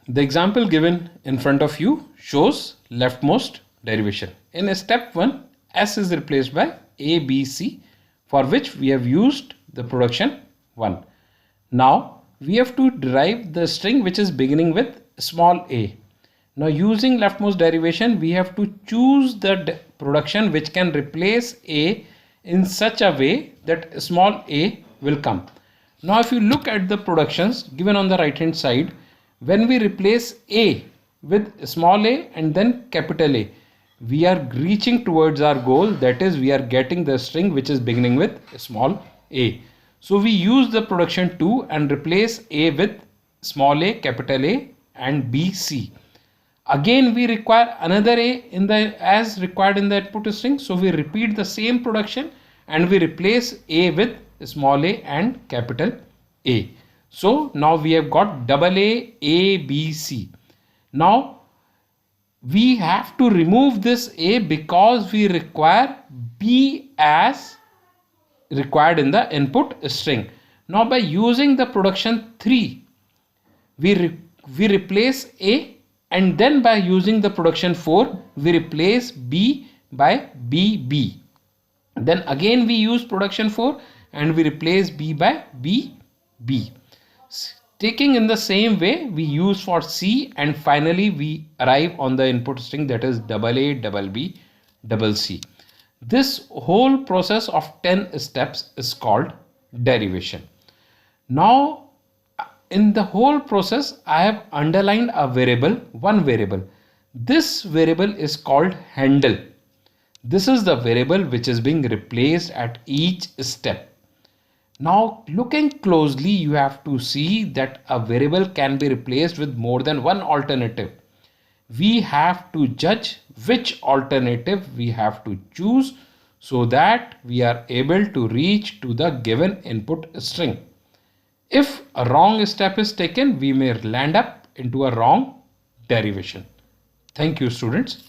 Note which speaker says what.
Speaker 1: The example given in front of you shows leftmost derivation. In step 1, S is replaced by A, B, C, for which we have used the production 1. Now we have to derive the string which is beginning with small a. Now using leftmost derivation, we have to choose the production which can replace a in such a way that small a will come. Now if you look at the productions given on the right hand side, when we replace a with small a and then capital A, we are reaching towards our goal, that is we are getting the string which is beginning with small a. So we use the production 2 and replace a with small a, capital A and B, C. Again we require another a in the as required in the input string. So we repeat the same production and we replace a with small a and capital A. So now we have got double A, B, C. Now we have to remove this A because we require B as required in the input string. Now by using the production 3, we replace A, and then by using the production 4, we replace B by BB. Then again we use production 4 and we replace B by BB. Taking in the same way we use for C, and finally we arrive on the input string, that is double A, double B, double C. This whole process of 10 steps is called derivation. Now in the whole process I have underlined a variable, one variable. This variable is called handle. This is the variable which is being replaced at each step. Now looking closely, you have to see that a variable can be replaced with more than one alternative. We have to judge which alternative we have to choose so that we are able to reach to the given input string. If a wrong step is taken, we may land up into a wrong derivation. Thank you, students.